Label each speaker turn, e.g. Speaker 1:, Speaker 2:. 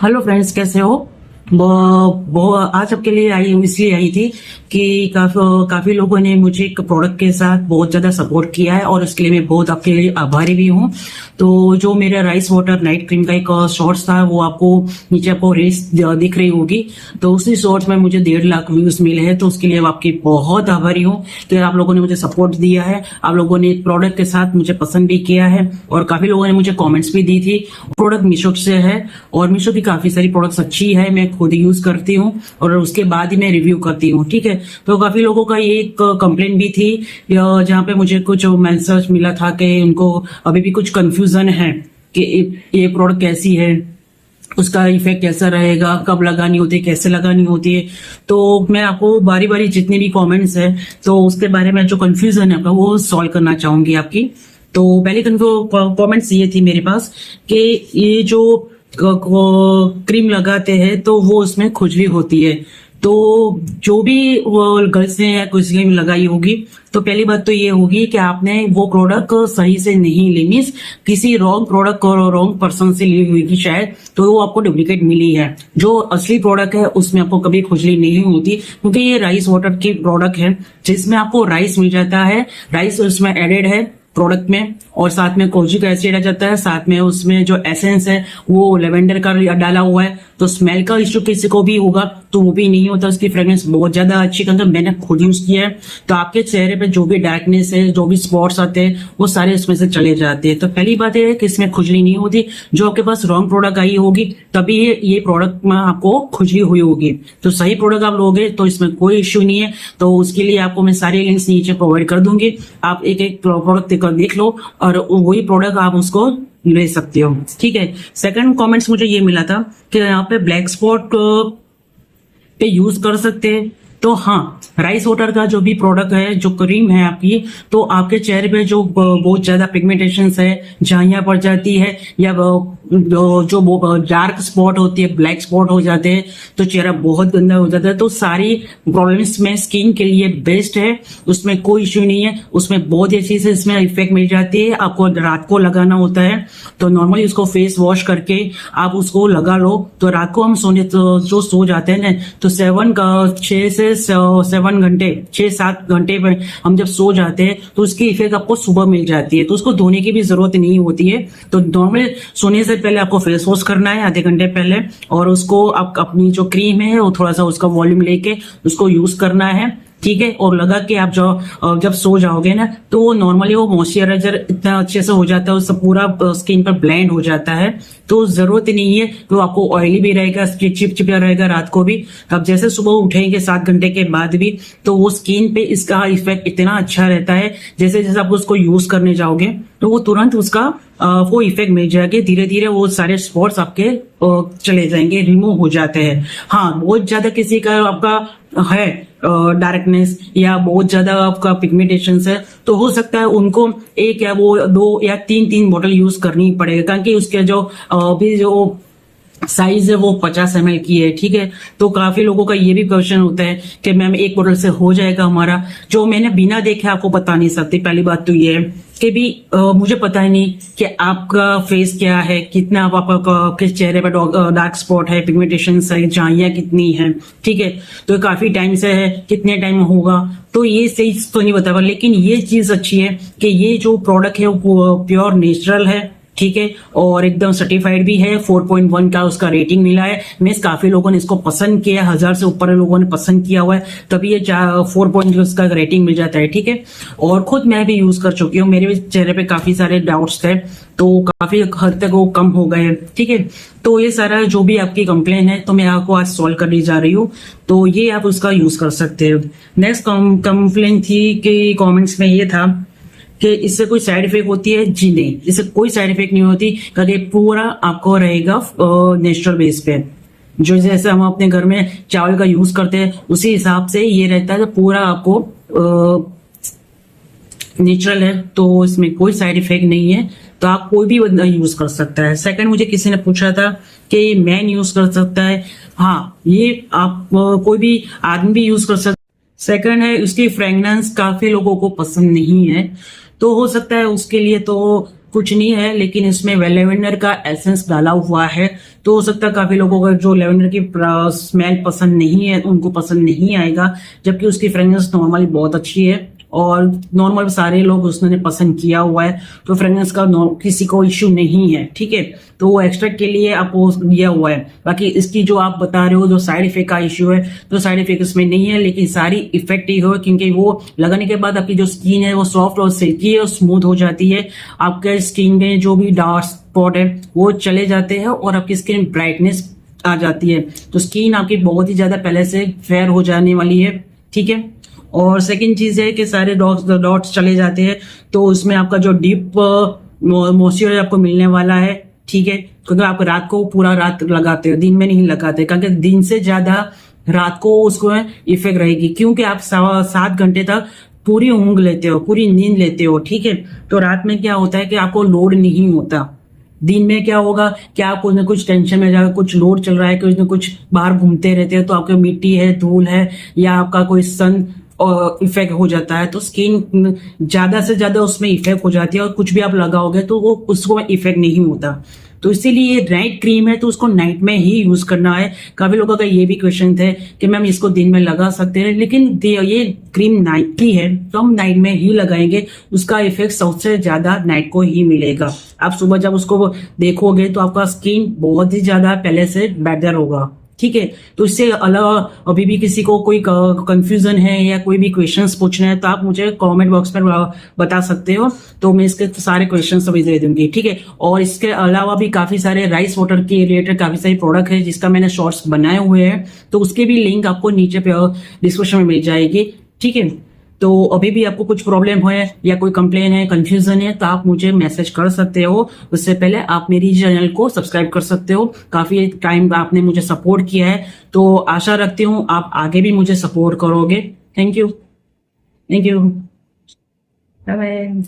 Speaker 1: Hello friends, कैसे हो? आज आपके लिए इसलिए आई थी कि काफी लोगों ने मुझे एक प्रोडक्ट के साथ बहुत ज्यादा सपोर्ट किया है और उसके लिए मैं बहुत आपके लिए आभारी भी हूँ। तो जो मेरा राइस वाटर नाइट क्रीम का एक शॉर्ट्स था, वो आपको नीचे आपको रील्स दिख रही होगी। तो उसी शॉर्ट्स में मुझे 1.5 लाख व्यूज मिले हैं। तो उसके लिए आपकी बहुत आभारी हूँ कि आप लोगों ने मुझे सपोर्ट दिया है। आप लोगों ने प्रोडक्ट के साथ मुझे पसंद भी किया है और काफी लोगों ने मुझे कॉमेंट्स भी दी थी। प्रोडक्ट मीशो से है और मीशो की काफी सारी प्रोडक्ट्स अच्छी है, मैं खुद यूज करती हूँ और उसके बाद ही मैं रिव्यू करती हूँ। ठीक है, तो काफी लोगों का ये एक कंप्लेंट भी थी जहाँ पे मुझे कुछ मैसेज मिला था कि उनको अभी भी कुछ कंफ्यूजन है कि ये प्रोडक्ट कैसी है, उसका इफेक्ट कैसा रहेगा, कब लगानी होती है, कैसे लगानी होती है। तो मैं आपको बारी बारी जितने भी कमेंट्स है तो उसके बारे में जो कंफ्यूजन है आपका वो सॉल्व करना चाहूंगी आपकी। तो पहले कमेंट्स ये थी मेरे पास कि ये जो क्रीम लगाते हैं तो वो उसमें खुजली होती है। तो जो भी गर्ल्स ने या किसी ने लगाई होगी तो पहली बात तो ये होगी कि आपने वो प्रोडक्ट सही से नहीं ली, मीन्स किसी रॉन्ग प्रोडक्ट को रॉन्ग पर्सन से ली हुई शायद, तो वो आपको डुप्लीकेट मिली है। जो असली प्रोडक्ट है उसमें आपको कभी खुजली नहीं होती, क्योंकि ये राइस वाटर की प्रोडक्ट है जिसमें आपको राइस मिल जाता है। राइस उसमें एडेड है प्रोडक्ट में और साथ में कोजिक एसिड आ जाता है, साथ में उसमें जो एसेंस है वो लेवेंडर का डाला हुआ है। तो स्मेल का इश्यू किसी को भी होगा तो वो भी नहीं होता। उसकी फ्रेग्रेंस बहुत ज्यादा अच्छी, क्योंकि मैंने खुद यूज किया है। तो आपके चेहरे पे जो भी डार्कनेस है, जो भी स्पॉट्स आते हैं, वो सारे इसमें से चले जाते हैं। तो पहली बात है कि इसमें खुजली नहीं होती। जो आपके पास रॉन्ग प्रोडक्ट आई होगी तभी ये प्रोडक्ट में आपको खुजली हुई होगी। तो सही प्रोडक्ट आप लोगे तो इसमें कोई इश्यू नहीं है। तो उसके लिए आपको मैं सारे लिंक्स नीचे प्रोवाइड कर दूंगी, आप एक एक प्रोडक्ट देख लो और वही प्रोडक्ट आप उसको ले सकते हो। ठीक है, सेकंड कमेंट्स मुझे ये मिला था कि यहाँ पे ब्लैक स्पॉट पे यूज कर सकते हैं। तो हाँ, राइस वाटर का जो भी प्रोडक्ट है, जो क्रीम है आपकी, तो आपके चेहरे पे जो बहुत ज्यादा पिगमेंटेशन है, झाइयां पड़ जाती है या जो डार्क स्पॉट होती है, ब्लैक स्पॉट हो जाते हैं, तो चेहरा बहुत गंदा हो जाता है। तो सारी प्रॉब्लम्स में स्किन के लिए बेस्ट है, उसमें कोई इश्यू नहीं है। उसमें बहुत अच्छी से इसमें इफेक्ट मिल जाती है। आपको रात को लगाना होता है, तो नॉर्मली उसको फेस वॉश करके आप उसको लगा लो। तो रात को हम सोने जो सो जाते हैं ना, तो 6 से 7 घंटे, 6-7 घंटे में हम जब सो जाते हैं तो उसकी इफेक्ट आपको सुबह मिल जाती है। तो उसको धोने की भी जरूरत नहीं होती है। तो नॉर्मल सोने से पहले आपको फेस वॉश करना है आधे घंटे पहले, और उसको आप अपनी जो क्रीम है वो थोड़ा सा उसका वॉल्यूम लेके उसको यूज करना है। ठीक है, और लगा के आप जब सो जाओगे ना, तो वो नॉर्मली वो मॉइस्चराइजर इतना अच्छे से हो जाता है, उससे पूरा स्किन पर ब्लेंड हो जाता है। तो जरूरत नहीं है कि आपको ऑयली भी रहेगा, चिपचिपा रहेगा रात को भी। आप जैसे सुबह उठेंगे 7 घंटे के बाद भी, तो वो स्किन पे इसका इफेक्ट इतना अच्छा रहता है। जैसे जैसे आप उसको यूज करने जाओगे तो वो तुरंत उसका वो इफेक्ट मिल जाएगा। धीरे धीरे वो सारे स्पॉट्स आपके चले जाएंगे, रिमूव हो जाते हैं। हाँ, बहुत ज्यादा किसी का आपका है डार्कनेस या बहुत ज्यादा आपका पिगमेंटेशन है, तो हो सकता है उनको एक या वो 2 या 3 बॉटल यूज करनी पड़ेगा, क्योंकि उसके जो अभी जो साइज है वो 50 ml की है। ठीक है, तो काफी लोगों का ये भी क्वेश्चन होता है कि मैम 1 बोतल से हो जाएगा हमारा? जो मैंने बिना देखे आपको बता नहीं सकती। पहली बात तो ये है कि भी मुझे पता ही नहीं कि आपका फेस क्या है, कितना आपके चेहरे पर डार्क स्पॉट है, पिगमेंटेशन है, झाइयां कितनी है। ठीक है, तो काफी टाइम से है, कितने टाइम होगा, तो ये सही तो नहीं बता। लेकिन ये चीज अच्छी है कि ये जो प्रोडक्ट है वो प्योर नेचुरल है। ठीक है, और एकदम सर्टिफाइड भी है। 4.1 का उसका रेटिंग मिला है। मीन्स काफी लोगों ने इसको पसंद किया, 1000 से ऊपर लोगों ने पसंद किया हुआ है, तभी ये 4 का रेटिंग मिल जाता है। ठीक है, और खुद मैं भी यूज कर चुकी हूँ, मेरे चेहरे पे काफी सारे डाउट्स थे तो काफी हद तक वो कम हो गए। ठीक है, तो ये सारा जो भी आपकी कंप्लेन है तो मैं आपको आज सॉल्व करने जा रही हूँ, तो ये आप उसका यूज कर सकते हो। नेक्स्ट कंप्लेन थी कि कॉमेंट्स में ये था कि इससे कोई साइड इफेक्ट होती है? जी नहीं, इससे कोई साइड इफेक्ट नहीं होती, क्योंकि पूरा आपको रहेगा नेचुरल बेस पे। जो जैसे हम अपने घर में चावल का यूज करते हैं उसी हिसाब से ये रहता है, पूरा आपको नेचुरल है, तो इसमें कोई साइड इफेक्ट नहीं है। तो आप कोई भी बंदा यूज कर सकता है। सेकंड, मुझे किसी ने पूछा था कि मैन यूज कर सकता है? हाँ, ये आप कोई भी आदमी भी यूज कर सकता है। सेकंड है, उसकी फ्रेगनेंस काफी लोगों को पसंद नहीं है, तो हो सकता है उसके लिए तो कुछ नहीं है, लेकिन इसमें लेवेंडर का एसेंस डाला हुआ है, तो हो सकता है काफी लोगों को जो लेवेंडर की स्मेल पसंद नहीं है उनको पसंद नहीं आएगा, जबकि उसकी फ्रेग्रेंस नॉर्मली बहुत अच्छी है और नॉर्मल सारे लोग उसने पसंद किया हुआ है, तो फ्रेग्रेंस का किसी को इश्यू नहीं है, ठीक है। तो वो एक्सट्रैक्ट के लिए आपको दिया हुआ है। बाकी इसकी जो आप बता रहे हो जो साइड इफेक्ट का इश्यू है, तो साइड इफेक्ट इसमें नहीं है, लेकिन सारी इफेक्ट ही हो, क्योंकि वो लगाने के बाद आपकी जो स्किन है वो सॉफ्ट और सिल्की और स्मूथ हो जाती है। आपके स्किन में जो भी डार्क स्पॉट है वो चले जाते हैं और आपकी स्किन ब्राइटनेस आ जाती है, तो स्किन आपकी बहुत ही ज्यादा पहले से फेयर हो जाने वाली है, ठीक है। और सेकंड चीज है कि सारे डॉट्स चले जाते हैं, तो उसमें आपका जो डीप मॉइस्चर आपको मिलने वाला है, ठीक है, क्योंकि आप रात को पूरा रात लगाते हो, दिन में नहीं लगाते, क्योंकि दिन से ज्यादा रात को उसको इफेक्ट रहेगी, क्योंकि आप 7 घंटे तक पूरी ऊँघ लेते हो, पूरी नींद लेते हो, ठीक है। तो रात में क्या होता है कि आपको लोड नहीं होता। दिन में क्या होगा कि आप कुछ न कुछ टेंशन में जाकर कुछ लोड चल रहा है, कुछ न कुछ बाहर घूमते रहते हो, तो आपके मिट्टी है, धूल है, या आपका कोई सन इफेक्ट हो जाता है, तो स्किन ज्यादा से ज्यादा उसमें इफेक्ट हो जाती है, और कुछ भी आप लगाओगे तो वो उसको इफेक्ट नहीं होता। तो इसीलिए ये नाइट क्रीम है, तो उसको नाइट में ही यूज करना है। काफी लोगों का ये भी क्वेश्चन थे कि मैम इसको दिन में लगा सकते हैं, लेकिन ये क्रीम नाइट की है, तो हम नाइट में ही लगाएंगे, उसका इफेक्ट सबसे ज्यादा नाइट को ही मिलेगा। आप सुबह जब उसको देखोगे तो आपका स्किन बहुत ही ज्यादा पहले से बेटर होगा, ठीक है। तो इससे अलग अभी भी किसी को कोई कंफ्यूजन है या कोई भी क्वेश्चंस पूछने हैं, तो आप मुझे कमेंट बॉक्स में बता सकते हो, तो मैं इसके सारे क्वेश्चंस अभी दे दूंगी, ठीक है। और इसके अलावा भी काफी सारे राइस वाटर के रिलेटेड काफी सारे प्रोडक्ट है जिसका मैंने शॉर्ट्स बनाए हुए हैं, तो उसके भी लिंक आपको नीचे पे डिस्क्रिप्शन में मिल जाएगी, ठीक है। तो अभी भी आपको कुछ प्रॉब्लम है या कोई कंप्लेन है, कंफ्यूजन है, तो आप मुझे मैसेज कर सकते हो। उससे पहले आप मेरी चैनल को सब्सक्राइब कर सकते हो। काफी टाइम आपने मुझे सपोर्ट किया है, तो आशा रखती हूँ आप आगे भी मुझे सपोर्ट करोगे। Thank you, thank you, bye bye.